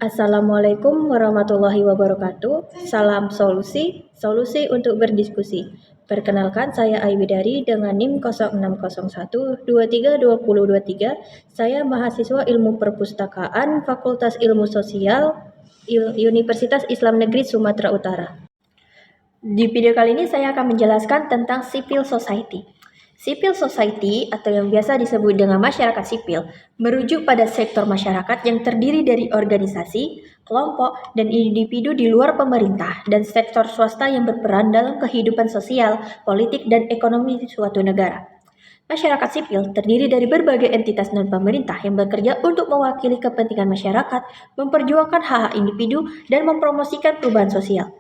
Assalamualaikum warahmatullahi wabarakatuh. Salam solusi, solusi untuk berdiskusi. Perkenalkan, saya Aiwidari dengan NIM 0601232023. Saya mahasiswa Ilmu Perpustakaan Fakultas Ilmu Sosial Universitas Islam Negeri Sumatera Utara. Di video kali ini saya akan menjelaskan tentang civil society. Civil society atau yang biasa disebut dengan masyarakat sipil merujuk pada sektor masyarakat yang terdiri dari organisasi, kelompok, dan individu di luar pemerintah dan sektor swasta yang berperan dalam kehidupan sosial, politik, dan ekonomi suatu negara. Masyarakat sipil terdiri dari berbagai entitas non-pemerintah yang bekerja untuk mewakili kepentingan masyarakat, memperjuangkan hak-hak individu, dan mempromosikan perubahan sosial.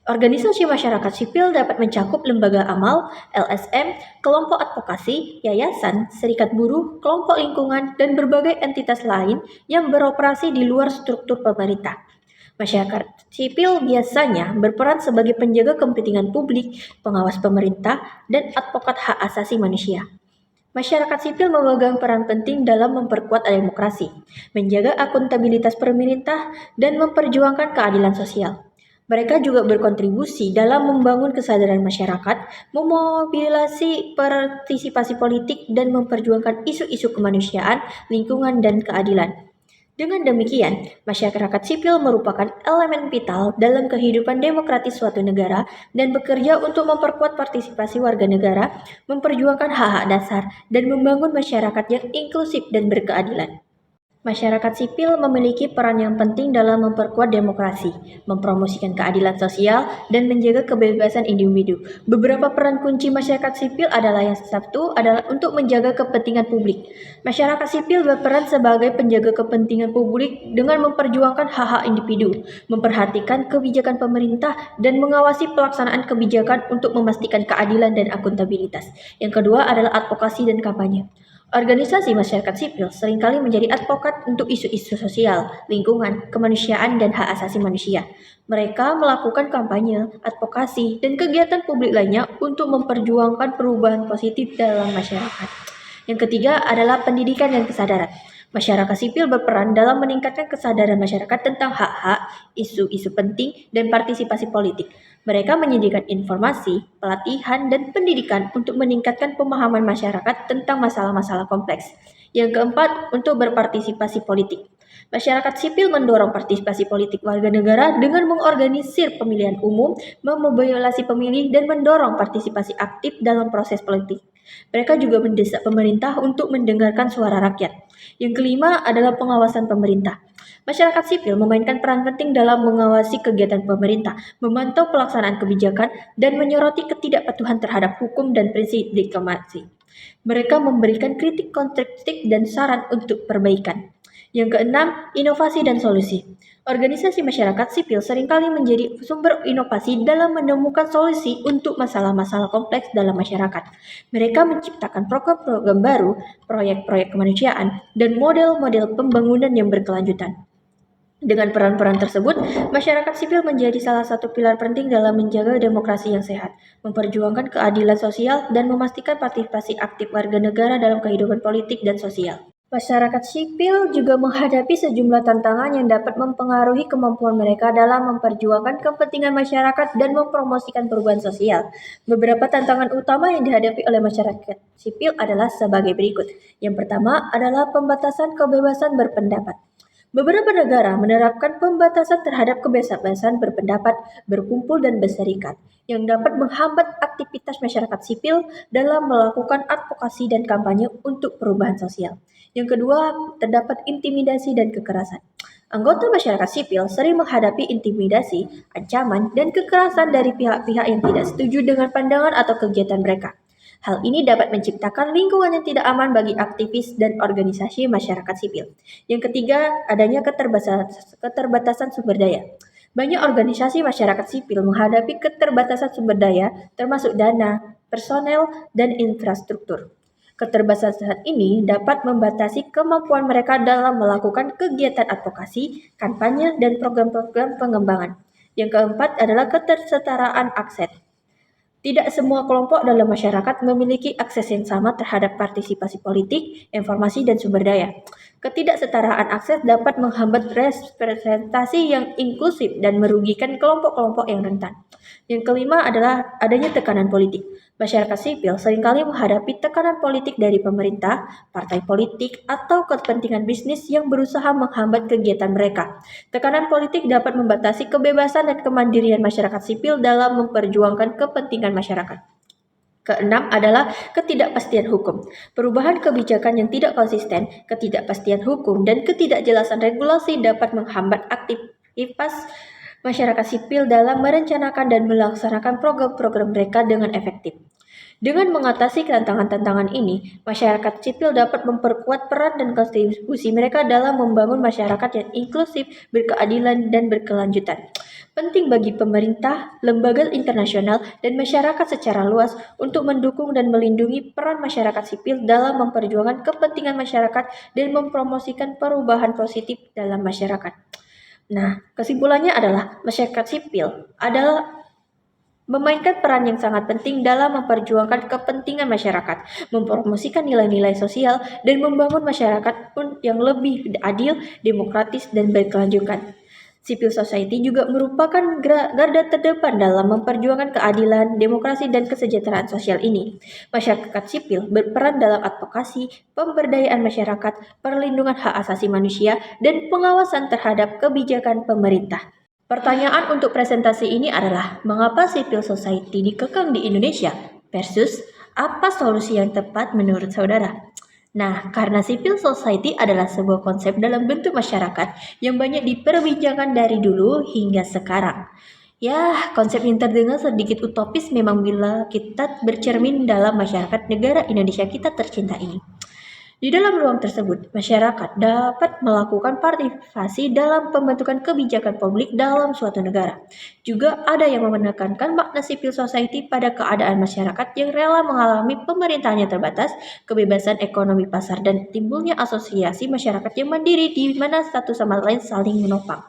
Organisasi masyarakat sipil dapat mencakup lembaga amal, LSM, kelompok advokasi, yayasan, serikat buruh, kelompok lingkungan, dan berbagai entitas lain yang beroperasi di luar struktur pemerintah. Masyarakat sipil biasanya berperan sebagai penjaga kepentingan publik, pengawas pemerintah, dan advokat hak asasi manusia. Masyarakat sipil memegang peran penting dalam memperkuat demokrasi, menjaga akuntabilitas pemerintah, dan memperjuangkan keadilan sosial. Mereka juga berkontribusi dalam membangun kesadaran masyarakat, memobilisasi partisipasi politik, dan memperjuangkan isu-isu kemanusiaan, lingkungan, dan keadilan. Dengan demikian, masyarakat sipil merupakan elemen vital dalam kehidupan demokratis suatu negara dan bekerja untuk memperkuat partisipasi warga negara, memperjuangkan hak-hak dasar, dan membangun masyarakat yang inklusif dan berkeadilan. Masyarakat sipil memiliki peran yang penting dalam memperkuat demokrasi, mempromosikan keadilan sosial, dan menjaga kebebasan individu. Beberapa peran kunci masyarakat sipil adalah yang satu adalah untuk menjaga kepentingan publik. Masyarakat sipil berperan sebagai penjaga kepentingan publik dengan memperjuangkan hak-hak individu, memperhatikan kebijakan pemerintah, dan mengawasi pelaksanaan kebijakan untuk memastikan keadilan dan akuntabilitas. Yang kedua adalah advokasi dan kampanye. Organisasi masyarakat sipil seringkali menjadi advokat untuk isu-isu sosial, lingkungan, kemanusiaan, dan hak asasi manusia. Mereka melakukan kampanye, advokasi, dan kegiatan publik lainnya untuk memperjuangkan perubahan positif dalam masyarakat. Yang ketiga adalah pendidikan dan kesadaran. Masyarakat sipil berperan dalam meningkatkan kesadaran masyarakat tentang hak-hak, isu-isu penting, dan partisipasi politik. Mereka menyediakan informasi, pelatihan, dan pendidikan untuk meningkatkan pemahaman masyarakat tentang masalah-masalah kompleks. Yang keempat, untuk berpartisipasi politik. Masyarakat sipil mendorong partisipasi politik warga negara dengan mengorganisir pemilihan umum, memobilisasi pemilih, dan mendorong partisipasi aktif dalam proses politik. Mereka juga mendesak pemerintah untuk mendengarkan suara rakyat. Yang kelima adalah pengawasan pemerintah. Masyarakat sipil memainkan peran penting dalam mengawasi kegiatan pemerintah, memantau pelaksanaan kebijakan, dan menyoroti ketidakpatuhan terhadap hukum dan prinsip diplomasi. Mereka memberikan kritik konstruktif dan saran untuk perbaikan. Yang keenam, inovasi dan solusi. Organisasi masyarakat sipil seringkali menjadi sumber inovasi dalam menemukan solusi untuk masalah-masalah kompleks dalam masyarakat. Mereka menciptakan program-program baru, proyek-proyek kemanusiaan, dan model-model pembangunan yang berkelanjutan. Dengan peran-peran tersebut, masyarakat sipil menjadi salah satu pilar penting dalam menjaga demokrasi yang sehat, memperjuangkan keadilan sosial, dan memastikan partisipasi aktif warga negara dalam kehidupan politik dan sosial. Masyarakat sipil juga menghadapi sejumlah tantangan yang dapat mempengaruhi kemampuan mereka dalam memperjuangkan kepentingan masyarakat dan mempromosikan perubahan sosial. Beberapa tantangan utama yang dihadapi oleh masyarakat sipil adalah sebagai berikut. Yang pertama adalah pembatasan kebebasan berpendapat. Beberapa negara menerapkan pembatasan terhadap kebebasan berpendapat, berkumpul, dan berserikat, yang dapat menghambat aktivitas masyarakat sipil dalam melakukan advokasi dan kampanye untuk perubahan sosial. Yang kedua, terdapat intimidasi dan kekerasan. Anggota masyarakat sipil sering menghadapi intimidasi, ancaman, dan kekerasan dari pihak-pihak yang tidak setuju dengan pandangan atau kegiatan mereka. Hal ini dapat menciptakan lingkungan yang tidak aman bagi aktivis dan organisasi masyarakat sipil. Yang ketiga, adanya keterbatasan sumber daya. Banyak organisasi masyarakat sipil menghadapi keterbatasan sumber daya, termasuk dana, personel, dan infrastruktur. Keterbatasan ini dapat membatasi kemampuan mereka dalam melakukan kegiatan advokasi, kampanye, dan program-program pengembangan. Yang keempat adalah ketersetaraan akses. Tidak semua kelompok dalam masyarakat memiliki akses yang sama terhadap partisipasi politik, informasi, dan sumber daya. Ketidaksetaraan akses dapat menghambat representasi yang inklusif dan merugikan kelompok-kelompok yang rentan. Yang kelima adalah adanya tekanan politik. Masyarakat sipil seringkali menghadapi tekanan politik dari pemerintah, partai politik, atau kepentingan bisnis yang berusaha menghambat kegiatan mereka. Tekanan politik dapat membatasi kebebasan dan kemandirian masyarakat sipil dalam memperjuangkan kepentingan masyarakat. Keenam adalah ketidakpastian hukum. Perubahan kebijakan yang tidak konsisten, ketidakpastian hukum, dan ketidakjelasan regulasi dapat menghambat aktivitas masyarakat sipil dalam merencanakan dan melaksanakan program-program mereka dengan efektif. Dengan mengatasi tantangan-tantangan ini, masyarakat sipil dapat memperkuat peran dan kontribusi mereka dalam membangun masyarakat yang inklusif, berkeadilan, dan berkelanjutan. Penting bagi pemerintah, lembaga internasional, dan masyarakat secara luas untuk mendukung dan melindungi peran masyarakat sipil dalam memperjuangkan kepentingan masyarakat dan mempromosikan perubahan positif dalam masyarakat. Nah, kesimpulannya adalah masyarakat sipil adalah memainkan peran yang sangat penting dalam memperjuangkan kepentingan masyarakat, mempromosikan nilai-nilai sosial, dan membangun masyarakat yang lebih adil, demokratis, dan berkelanjutan. Civil society juga merupakan garda terdepan dalam memperjuangkan keadilan, demokrasi, dan kesejahteraan sosial ini. Masyarakat sipil berperan dalam advokasi, pemberdayaan masyarakat, perlindungan hak asasi manusia, dan pengawasan terhadap kebijakan pemerintah. Pertanyaan untuk presentasi ini adalah, mengapa civil society dikekang di Indonesia versus apa solusi yang tepat menurut saudara? Nah, karena civil society adalah sebuah konsep dalam bentuk masyarakat yang banyak diperbincangkan dari dulu hingga sekarang. Ya, konsep yang terdengar sedikit utopis memang bila kita bercermin dalam masyarakat negara Indonesia kita tercinta ini. Di dalam ruang tersebut, masyarakat dapat melakukan partisipasi dalam pembentukan kebijakan publik dalam suatu negara. Juga ada yang menekankan makna civil society pada keadaan masyarakat yang rela mengalami pemerintahan yang terbatas, kebebasan ekonomi pasar, dan timbulnya asosiasi masyarakat yang mandiri di mana satu sama lain saling menopang.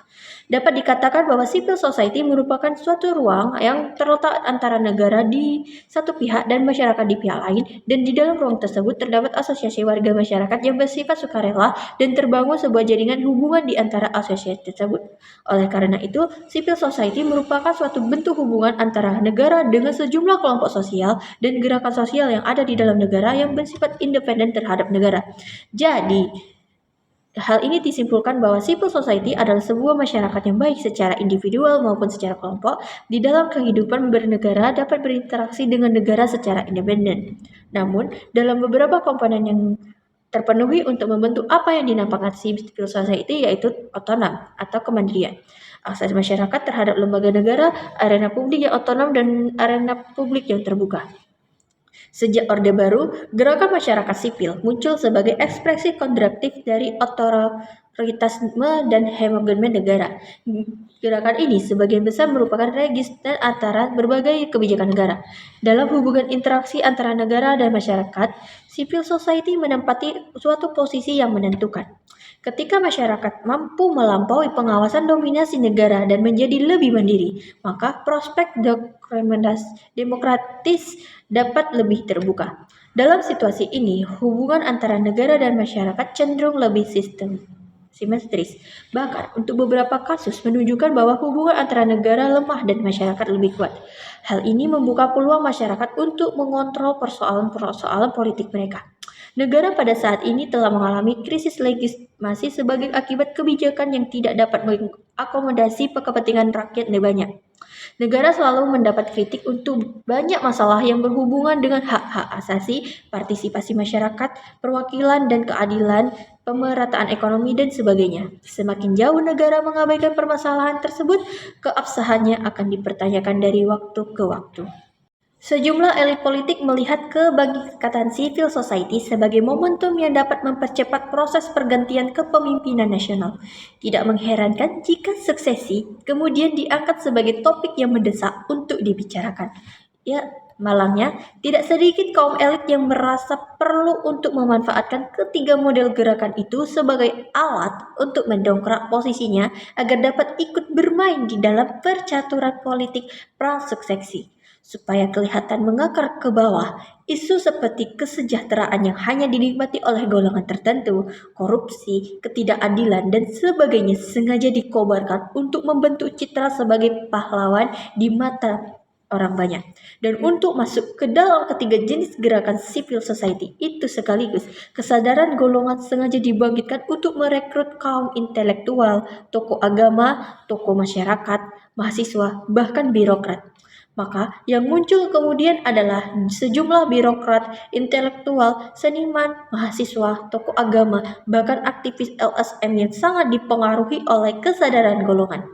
Dapat dikatakan bahwa civil society merupakan suatu ruang yang terletak antara negara di satu pihak dan masyarakat di pihak lain, dan di dalam ruang tersebut terdapat asosiasi warga masyarakat yang bersifat sukarela dan terbangun sebuah jaringan hubungan di antara asosiasi tersebut. Oleh karena itu, civil society merupakan suatu bentuk hubungan antara negara dengan sejumlah kelompok sosial dan gerakan sosial yang ada di dalam negara yang bersifat independen terhadap negara. Jadi, hal ini disimpulkan bahwa civil society adalah sebuah masyarakat yang baik secara individual maupun secara kelompok di dalam kehidupan bernegara dapat berinteraksi dengan negara secara independen. Namun, dalam beberapa komponen yang terpenuhi untuk membentuk apa yang dinamakan civil society yaitu otonom atau kemandirian. Akses masyarakat terhadap lembaga negara, arena publik yang otonom, dan arena publik yang terbuka. Sejak Orde Baru, gerakan masyarakat sipil muncul sebagai ekspresi kontradiktif dari otoritarisme dan hegemoni negara. Gerakan ini sebagian besar merupakan register antara berbagai kebijakan negara. Dalam hubungan interaksi antara negara dan masyarakat, civil society menempati suatu posisi yang menentukan. Ketika masyarakat mampu melampaui pengawasan dominasi negara dan menjadi lebih mandiri, maka prospek demokratis dapat lebih terbuka. Dalam situasi ini, hubungan antara negara dan masyarakat cenderung lebih simetris. Bahkan, untuk beberapa kasus menunjukkan bahwa hubungan antara negara lemah dan masyarakat lebih kuat. Hal ini membuka peluang masyarakat untuk mengontrol persoalan-persoalan politik mereka. Negara pada saat ini telah mengalami krisis legitimasi sebagai akibat kebijakan yang tidak dapat mengakomodasi kepentingan rakyat banyak. Negara selalu mendapat kritik untuk banyak masalah yang berhubungan dengan hak-hak asasi, partisipasi masyarakat, perwakilan dan keadilan, pemerataan ekonomi, dan sebagainya. Semakin jauh negara mengabaikan permasalahan tersebut, keabsahannya akan dipertanyakan dari waktu ke waktu. Sejumlah elit politik melihat kebangkitan civil society sebagai momentum yang dapat mempercepat proses pergantian kepemimpinan nasional. Tidak mengherankan jika suksesi kemudian diangkat sebagai topik yang mendesak untuk dibicarakan. Ya, malangnya, tidak sedikit kaum elit yang merasa perlu untuk memanfaatkan ketiga model gerakan itu sebagai alat untuk mendongkrak posisinya agar dapat ikut bermain di dalam percaturan politik prasuksesi. supaya kelihatan mengakar ke bawah. Isu seperti kesejahteraan yang hanya dinikmati oleh golongan tertentu, korupsi, ketidakadilan, dan sebagainya sengaja dikobarkan untuk membentuk citra sebagai pahlawan di mata orang banyak. Dan untuk masuk ke dalam ketiga jenis gerakan civil society itu sekaligus, kesadaran golongan sengaja dibangkitkan untuk merekrut kaum intelektual, tokoh agama, tokoh masyarakat, mahasiswa, bahkan birokrat. Maka yang muncul kemudian adalah sejumlah birokrat, intelektual, seniman, mahasiswa, tokoh agama, bahkan aktivis LSM yang sangat dipengaruhi oleh kesadaran golongan.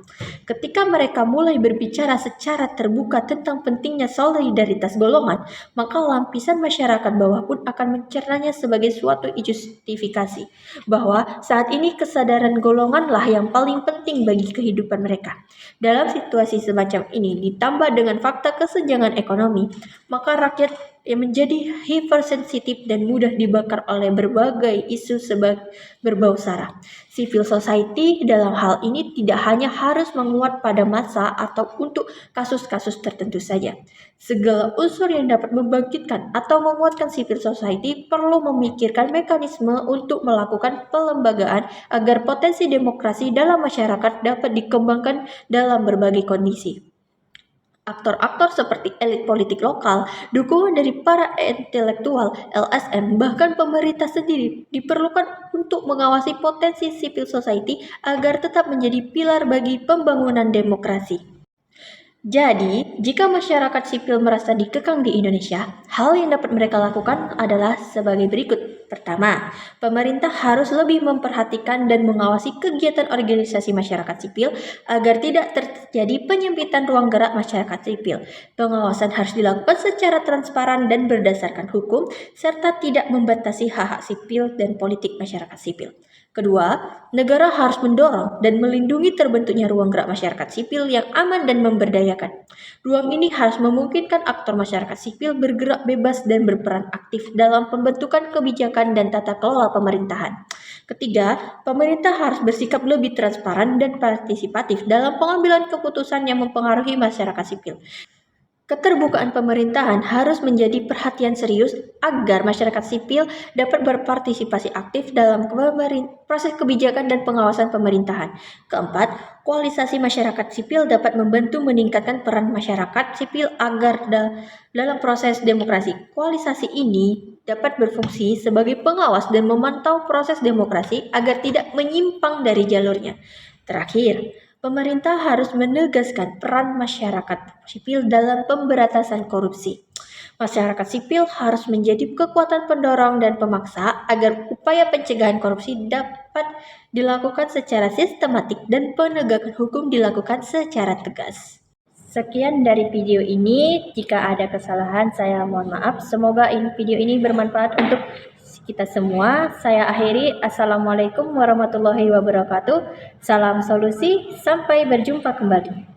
Ketika mereka mulai berbicara secara terbuka tentang pentingnya solidaritas golongan, maka lapisan masyarakat bawah pun akan mencernanya sebagai suatu justifikasi bahwa saat ini kesadaran golonganlah yang paling penting bagi kehidupan mereka. Dalam situasi semacam ini ditambah dengan fakta kesenjangan ekonomi, maka rakyat yang menjadi hypersensitif dan mudah dibakar oleh berbagai isu berbau sara. Civil society dalam hal ini tidak hanya harus menguat pada massa atau untuk kasus-kasus tertentu saja. Segala unsur yang dapat membangkitkan atau menguatkan civil society perlu memikirkan mekanisme untuk melakukan pelembagaan agar potensi demokrasi dalam masyarakat dapat dikembangkan dalam berbagai kondisi. Aktor-aktor seperti elit politik lokal, dukungan dari para intelektual, LSM, bahkan pemerintah sendiri diperlukan untuk mengawasi potensi civil society agar tetap menjadi pilar bagi pembangunan demokrasi. Jadi, jika masyarakat sipil merasa dikekang di Indonesia, hal yang dapat mereka lakukan adalah sebagai berikut. Pertama, pemerintah harus lebih memperhatikan dan mengawasi kegiatan organisasi masyarakat sipil agar tidak terjadi penyempitan ruang gerak masyarakat sipil. Pengawasan harus dilakukan secara transparan dan berdasarkan hukum, serta tidak membatasi hak-hak sipil dan politik masyarakat sipil. Kedua, negara harus mendorong dan melindungi terbentuknya ruang gerak masyarakat sipil yang aman dan memberdayakan. Ruang ini harus memungkinkan aktor masyarakat sipil bergerak bebas dan berperan aktif dalam pembentukan kebijakan dan tata kelola pemerintahan. Ketiga, pemerintah harus bersikap lebih transparan dan partisipatif dalam pengambilan keputusan yang mempengaruhi masyarakat sipil. Keterbukaan pemerintahan harus menjadi perhatian serius agar masyarakat sipil dapat berpartisipasi aktif dalam proses kebijakan dan pengawasan pemerintahan. Keempat, koalisasi masyarakat sipil dapat membantu meningkatkan peran masyarakat sipil agar dalam proses demokrasi. Koalisasi ini dapat berfungsi sebagai pengawas dan memantau proses demokrasi agar tidak menyimpang dari jalurnya. Terakhir, pemerintah harus menegaskan peran masyarakat sipil dalam pemberantasan korupsi. Masyarakat sipil harus menjadi kekuatan pendorong dan pemaksa agar upaya pencegahan korupsi dapat dilakukan secara sistematik dan penegakan hukum dilakukan secara tegas. Sekian dari video ini. Jika ada kesalahan, saya mohon maaf. Semoga video ini bermanfaat untuk kita semua. Saya akhiri. Assalamualaikum warahmatullahi wabarakatuh. Salam solusi. Sampai berjumpa kembali.